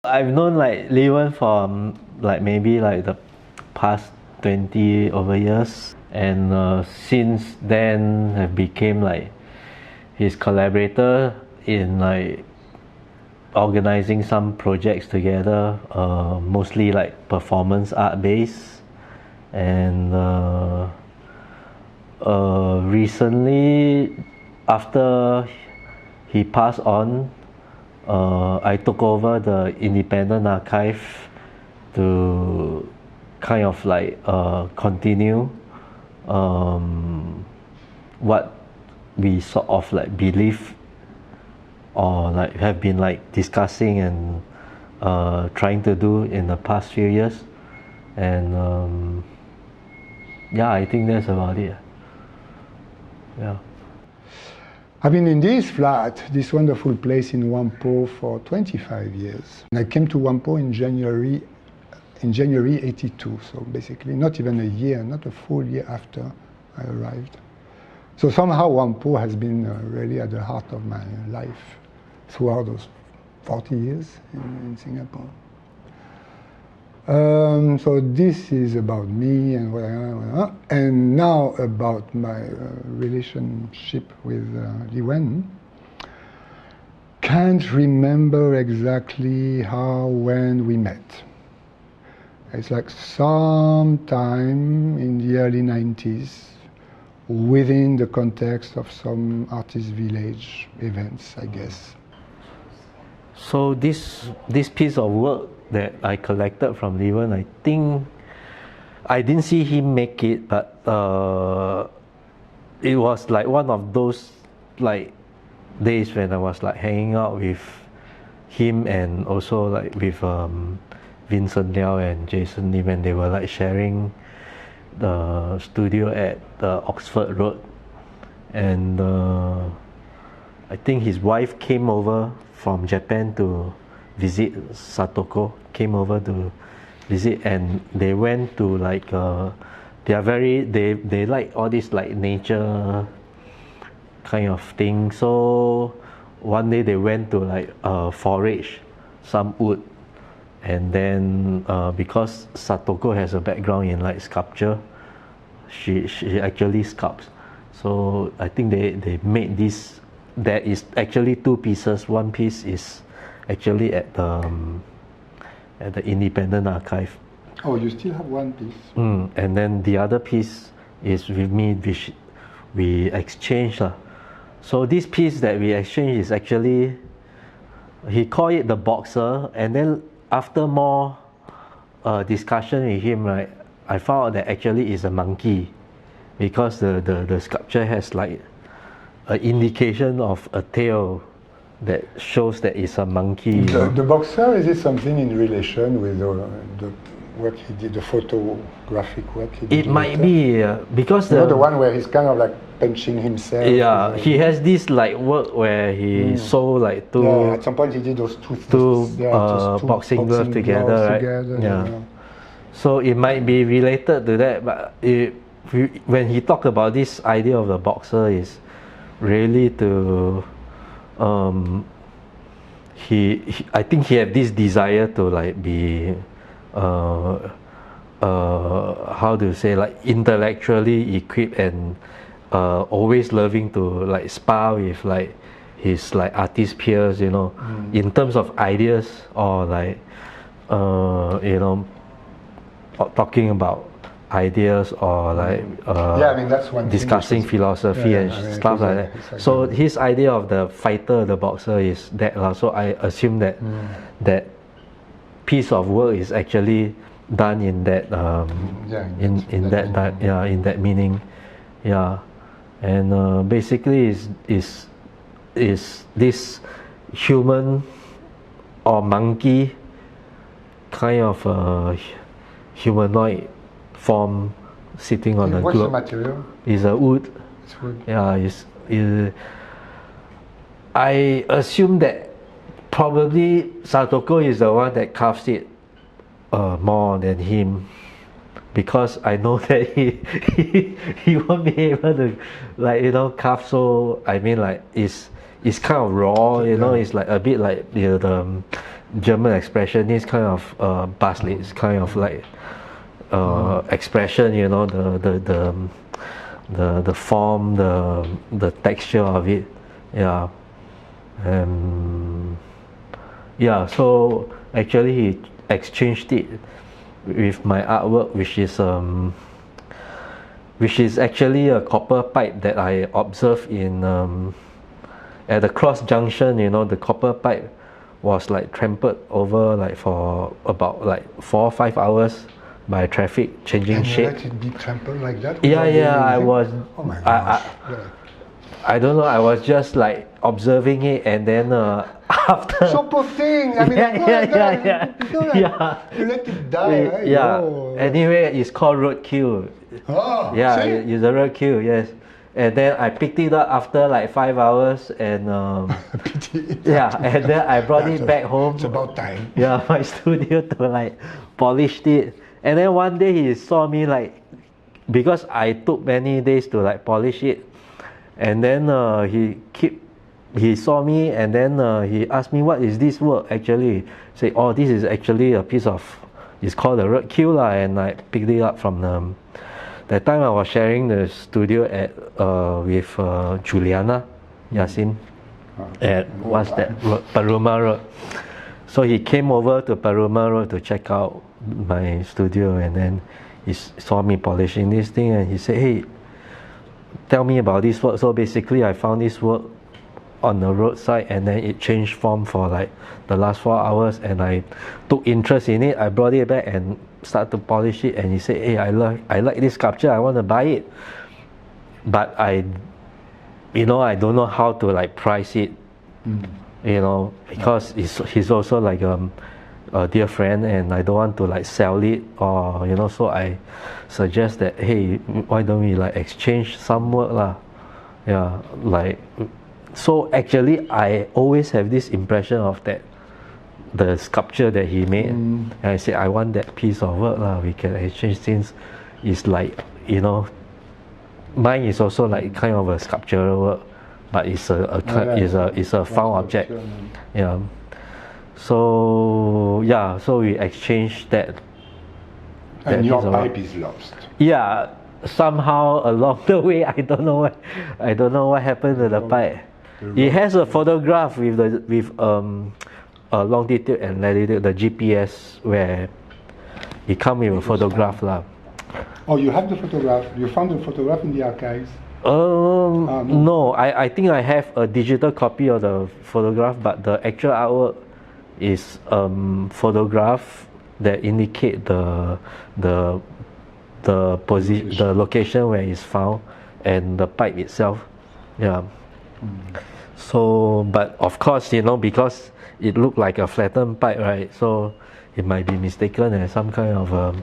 I've known like Lee Wen for like maybe like the past 20 over years, and since then have became like his collaborator in like organizing some projects together, mostly like performance art based, and recently after he passed on, I took over the independent archive to kind of like continue what we sort of like believe or like have been like discussing and trying to do in the past few years, and yeah, I think that's about it. Yeah. I've been in this flat, this wonderful place in Whampoa for 25 years. And I came to Whampoa in January '82, so basically not even a year, not a full year after I arrived. So somehow Whampoa has been really at the heart of my life throughout those 40 years in Singapore. So this is about me and what I am, and now about my relationship with Lee Wen. Can't remember exactly how, when we met. It's like sometime in the early 90s, within the context of some artist village events, I guess. So this piece of work that I collected from Lee Wen, I think I didn't see him make it, but it was like one of those like days when I was like hanging out with him, and also like with Vincent Liao and Jason Lim, and they were like sharing the studio at the Oxford Road, and I think his wife came over from Japan to visit. Satoko came over to visit, and they went to like they like all this like nature kind of thing. So one day they went to like forage some wood, and then because Satoko has a background in like sculpture, she actually sculpts. So I think they made this. There is actually two pieces. One piece is actually at the Independent Archive. Oh, you still have one piece? And then the other piece is with me, which we exchanged. So this piece that we exchanged is actually, he called it the boxer, and then after more discussion with him, right, I found out that actually it's a monkey, because the sculpture has like an indication of a tail that shows that it's a monkey. The boxer, is it something in relation with the work he did, the photographic work he did? It might be, because the one where he's kind of like punching himself. Yeah, he has this like work where he sew like two. Yeah, at some point he did those two boxing gloves together, right? Yeah. So it might be related to that, but when he talked about this idea of the boxer, is really to I think he had this desire to like be how to say, like intellectually equipped, and always loving to like spar with like his like artist peers, you know, in terms of ideas, or like you know, talking about ideas, or like yeah, I mean, that's one discussing philosophy and stuff like that. Exactly. So his idea of the fighter, the boxer, is that. So I assume that that piece of work is actually done in that in that meaning, yeah. And basically is this human or monkey kind of humanoid form sitting on a globe. What's the material? Is a wood. It's wood. Yeah, is I assume that probably Satoko is the one that carves it more than him, because I know that he won't be able to, like, you know, carve. So I mean, like, it's kind of raw, you know. It's like a bit like German expressionist kind of Baslit's kind of like expression, you know, the form, the texture of it, yeah. Yeah, so actually he exchanged it with my artwork, which is actually a copper pipe that I observed in at the cross junction. You know, the copper pipe was like trampled over like for about like 4 or 5 hours by traffic changing and shape. You let it be trampled like that? Yeah, I was. Oh my gosh. I don't know. I was just like observing it, and then after. So poor thing. I mean, yeah. You let it die. Right? Yeah. Oh. Anyway, it's called roadkill. Oh. Yeah, See? it's a roadkill. Yes. And then I picked it up after like 5 hours, and yeah, and then I brought it back home. It's about time. Yeah, my studio to like polish it. And then one day he saw me like, because I took many days to like polish it, and then he saw me, and then he asked me, what is this work actually? Say, oh, this is actually a piece of, it's called a roadkill lah, and I picked it up from that time I was sharing the studio with Juliana Yasin at what's that road, Paruma Road. So he came over to Paruma Road to check out my studio, and then he saw me polishing this thing, and he said, hey, tell me about this work. So basically I found this work on the roadside, and then it changed form for like the last 4 hours, and I took interest in it. I brought it back and started to polish it, and he said, hey, I like this sculpture, I want to buy it, but I don't know how to like price it, you know, because he's also like a dear friend, and I don't want to like sell it, or you know, so I suggest that, hey, why don't we like exchange some work lah. Yeah, like, so actually I always have this impression of that, the sculpture that he made, and I said, I want that piece of work lah, we can exchange, since it's like, you know, mine is also like kind of a sculptural work, but it's a found object. Yeah. So yeah, so we exchanged that. And your pipe is lost. Yeah, somehow along the way, I don't know what happened to the pipe. It has a photograph with longitude and latitude, the GPS, where it comes with a photograph lah. Oh, you have the photograph? You found the photograph in the archives? No, I think I have a digital copy of the photograph, but the actual artwork is photograph that indicate the position, the location where it's found, and the pipe itself. Yeah. So, but of course, you know, because it looked like a flattened pipe, right? So it might be mistaken as some kind of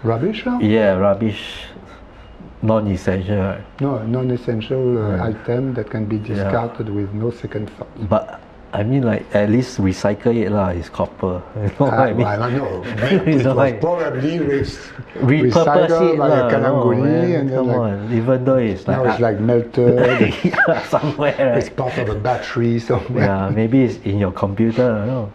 rubbish? Yeah, rubbish, non-essential. Right? No, non-essential item that can be discarded with no second thought. But I mean, like, at least recycle it lah. It's copper. You know what I mean? I don't know. It was probably repurpose it by a Kalanguni, and come on. Even though it's like now it's like melted. Somewhere. Right? It's part of a battery somewhere. Yeah, maybe it's in your computer. No.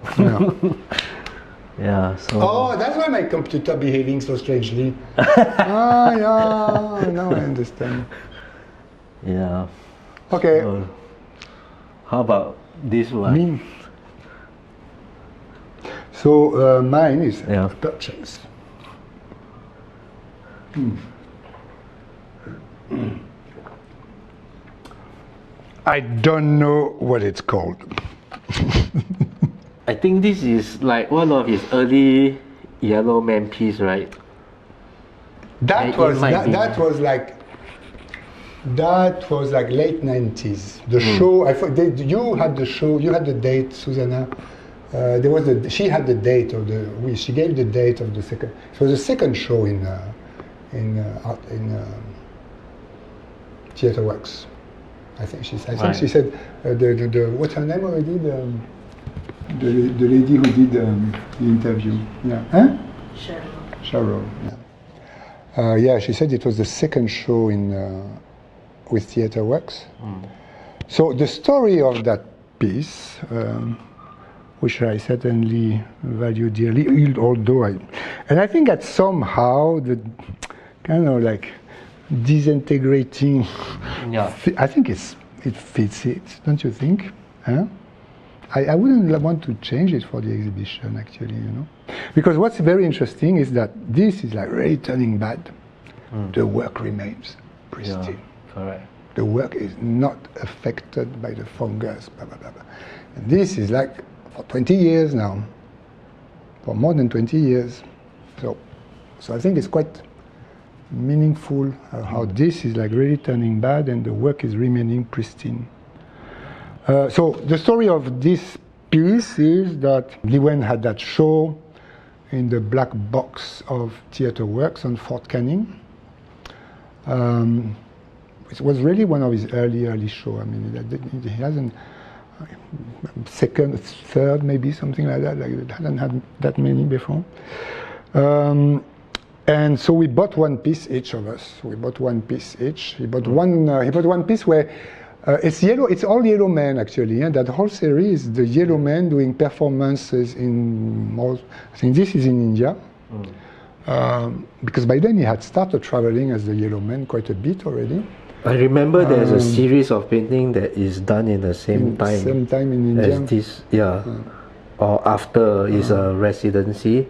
Yeah. So. Oh, that's why my computer behaving so strangely. Yeah. Now I understand. Yeah. Okay. So, how about this one? So mine is purchase. I don't know what it's called. I think this is like one of his early Yellow Man piece, right? That was like late 90s. The show. You had the show. You had the date, Susanna. She had the date of the. She gave the date of the second. It was the second show in Theatre Works. I think she said. She said what's her name already? The lady who did the interview. Yeah. Huh? Cheryl. Yeah. Yeah. She said it was the second show with Theatre Works. So the story of that piece which I certainly value dearly, although I think that somehow the kind of like disintegrating, I think it fits it, don't you think? Huh? I wouldn't want to change it for the exhibition, actually, you know. Because what's very interesting is that this is like really turning bad. The work remains pristine. Yeah, correct. The work is not affected by the fungus, blah, blah, blah, blah. And this is like for 20 years now, for more than 20 years. So I think it's quite meaningful how this is like really turning bad and the work is remaining pristine. So the story of this piece is that Lee Wen had that show in the black box of Theatre Works on Fort Canning. It was really one of his early shows. I mean, he hasn't second, third, maybe something like that. Like it hadn't had that many before. And so we bought one piece each of us. We bought one piece each. He bought one piece where it's yellow. It's all yellow men actually. And that whole series is the yellow men doing performances in. I think this is in India. Because by then he had started traveling as the yellow man quite a bit already. I remember there's a series of painting that is done in the same time. Same time in India. As this, or after his residency.